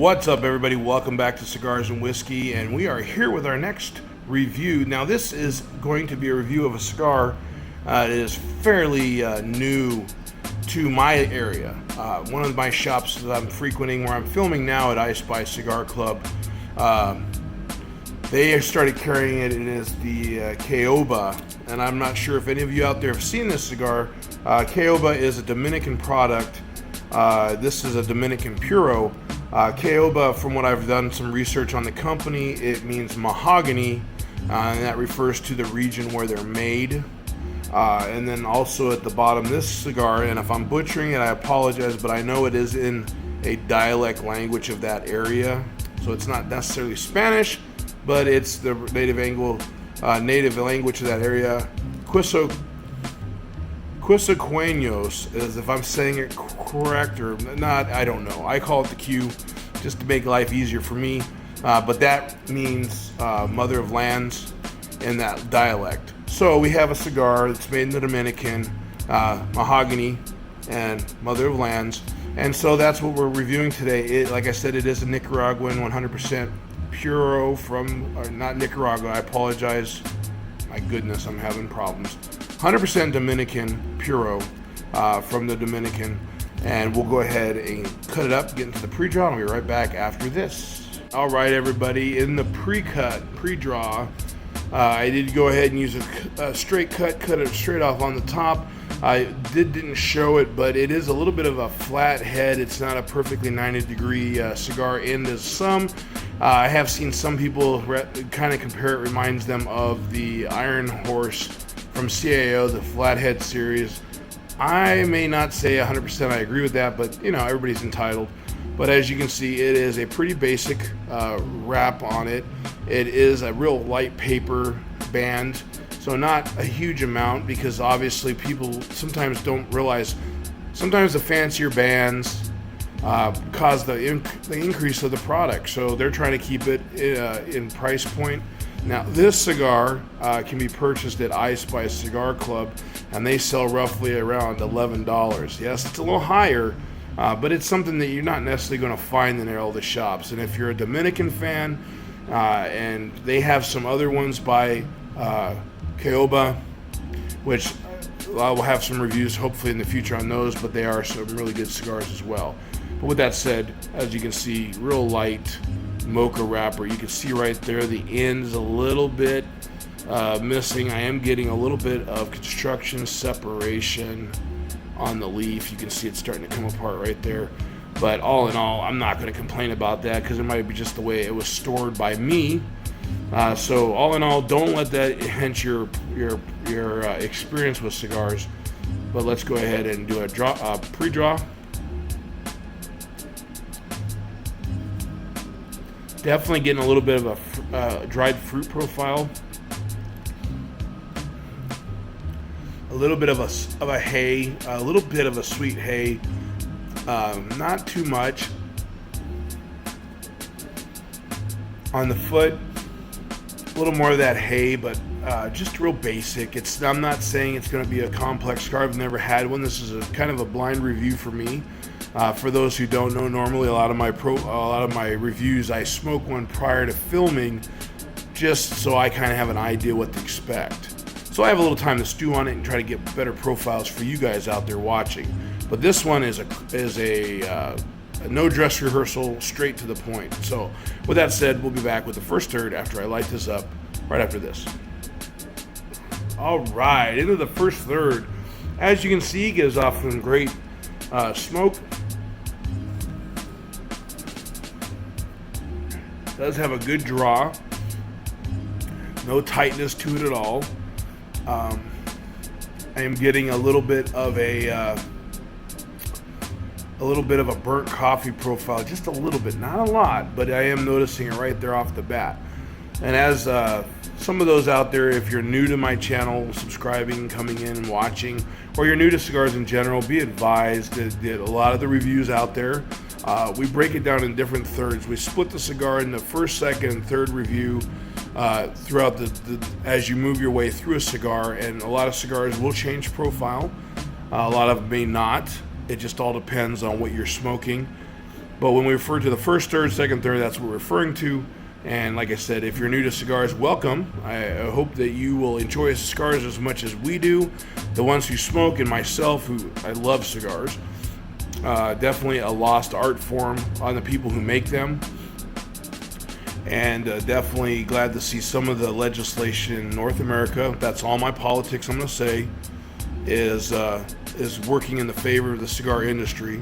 What's up, everybody? Welcome back to Cigars and Whiskey, and we are here with our next review. Now, this is going to be a review of a cigar that is fairly new to my area. One of my shops that I'm frequenting, where I'm filming now at I Spy Cigar Club, they started carrying it. It is the Caoba, and I'm not sure if any of you out there have seen this cigar. Caoba is a Dominican product. This is a Dominican puro. Caoba, from what I've done some research on the company, it means mahogany, and that refers to the region where they're made. And then also at the bottom, this cigar, and if I'm butchering it, I apologize, but I know it is in a dialect language of that area. So it's not necessarily Spanish, but it's the native language of that area. Quisqueyano, as if I'm saying it correct or not, I don't know. I call it the Q, just to make life easier for me. But that means mother of lands in that dialect. So we have a cigar that's made in the Dominican, mahogany and mother of lands. And so that's what we're reviewing today. Like I said, it is a Nicaraguan 100% puro from, or not Nicaragua, I apologize. My goodness, I'm having problems. 100% Dominican puro from the Dominican, and we'll go ahead and cut it up, get into the pre-draw, and we'll be right back after this. All right, everybody, in the pre-draw, I did go ahead and use a straight cut it straight off on the top. I didn't show it, but it is a little bit of a flat head. It's not a perfectly 90-degree cigar end as some. I have seen some people kind of compare it, reminds them of the Iron Horse from CAO, the flathead series. I may not say 100% I agree with that, but you know, everybody's entitled. But as you can see, it is a pretty basic wrap on it. It is a real light paper band, so not a huge amount, because obviously people sometimes don't realize, sometimes the fancier bands cause the increase of the product, so they're trying to keep it in price point. Now, this cigar can be purchased at I Spy Cigar Club, and they sell roughly around $11. Yes, it's a little higher, but it's something that you're not necessarily going to find in all the shops. And if you're a Dominican fan, and they have some other ones by Caoba, which I will have some reviews hopefully in the future on those, but they are some really good cigars as well. But with that said, as you can see, real light mocha wrapper. You can see right there the end's a little bit missing. I am getting a little bit of construction separation on the leaf. You can see it's starting to come apart right there. But all in all, I'm not going to complain about that, because it might be just the way it was stored by me. So all in all, don't let that hint your experience with cigars. But let's go ahead and do a pre-draw. Definitely getting a little bit of a dried fruit profile. A little bit of a hay, a little bit of a sweet hay. Not too much. On the foot, a little more of that hay, but just real basic. I'm not saying it's going to be a complex cigar. I've never had one. This is a kind of a blind review for me. For those who don't know, normally a lot of my reviews, I smoke one prior to filming, just so I kind of have an idea what to expect. So I have a little time to stew on it and try to get better profiles for you guys out there watching. But this one is a no dress rehearsal, straight to the point. So with that said, we'll be back with the first third after I light this up, right after this. All right, into the first third. As you can see, it gives off some great smoke. Does have a good draw. No tightness to it at all. I am getting a little bit of a burnt coffee profile, just a little bit, not a lot, but I am noticing it right there off the bat. And as some of those out there, if you're new to my channel, subscribing, coming in and watching, or you're new to cigars in general, be advised that a lot of the reviews out there, we break it down in different thirds. We split the cigar in the first, second, and third review throughout as you move your way through a cigar, and a lot of cigars will change profile. A lot of them may not. It just all depends on what you're smoking. But when we refer to the first third, second third, that's what we're referring to. And like I said, if you're new to cigars, welcome. I hope that you will enjoy cigars as much as we do. The ones who smoke and myself, who I love cigars. Definitely a lost art form on the people who make them. And definitely glad to see some of the legislation in North America. That's all my politics I'm going to say is working in the favor of the cigar industry.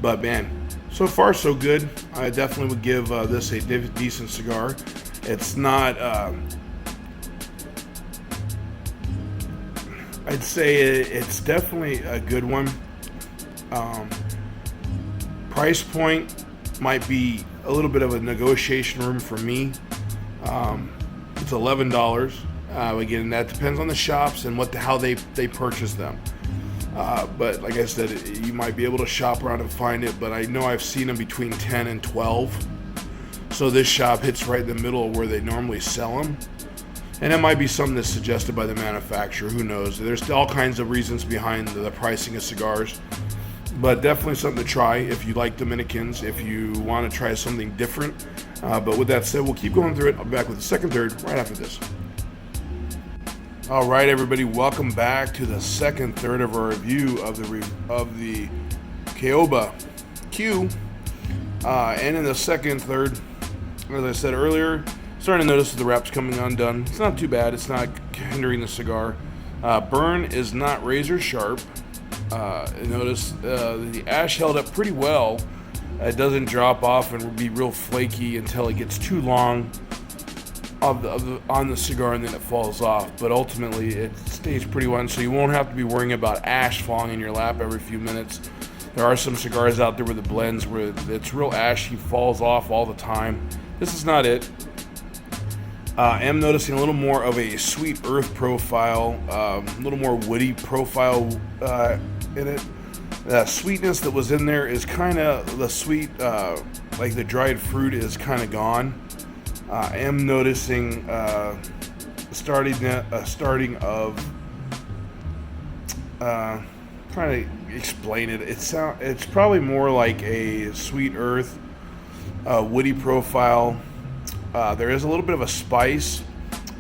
But man, so far so good. I definitely would give this a decent cigar. It's not, I'd say it's definitely a good one. Price point might be a little bit of a negotiation room for me. It's $11. Again, that depends on the shops and how they purchase them. But like I said, you might be able to shop around and find it, but I know I've seen them between 10 and 12. So this shop hits right in the middle of where they normally sell them. And it might be something that's suggested by the manufacturer, who knows. There's all kinds of reasons behind the pricing of cigars. But definitely something to try if you like Dominicans, if you want to try something different. But with that said, we'll keep going through it. I'll be back with the second third right after this. All right, everybody, welcome back to the second third of our review of the Caoba Q. And in the second third, as I said earlier, starting to notice the wrap's coming undone. It's not too bad. It's not hindering the cigar. Burn is not razor sharp. Notice the ash held up pretty well. It doesn't drop off and be real flaky until it gets too long on the cigar, and then it falls off. But ultimately it stays pretty well, so you won't have to be worrying about ash falling in your lap every few minutes. There are some cigars out there with the blends where it's real ashy, falls off all the time. This is not it. I am noticing a little more of a sweet earth profile, a little more woody profile in it. The sweetness that was in there is kind of the sweet, like the dried fruit is kind of gone. I am noticing starting of trying to explain it. It's probably more like a sweet earth, woody profile. There is a little bit of a spice,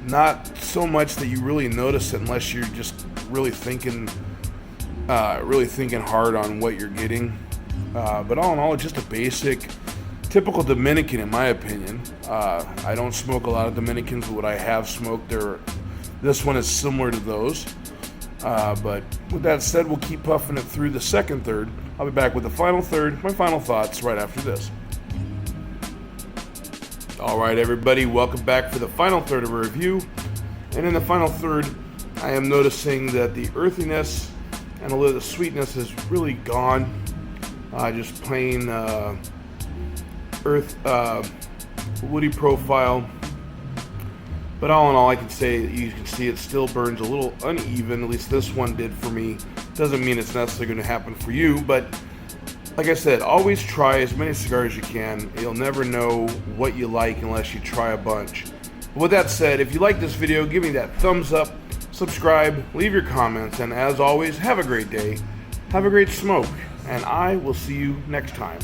not so much that you really notice it unless you're just really thinking hard on what you're getting. But all in all, it's just a basic, typical Dominican in my opinion. I don't smoke a lot of Dominicans, but what I have smoked, this one is similar to those. But with that said, we'll keep puffing it through the second third. I'll be back with the final third, my final thoughts right after this. Alright everybody, welcome back for the final third of a review. And in the final third, I am noticing that the earthiness and a little of the sweetness is really gone. Just plain woody profile. But all in all, I can say that you can see it still burns a little uneven. At least this one did for me. Doesn't mean it's necessarily going to happen for you, but like I said, always try as many cigars as you can. You'll never know what you like unless you try a bunch. But with that said, if you like this video, give me that thumbs up, subscribe, leave your comments, and as always, have a great day, have a great smoke, and I will see you next time.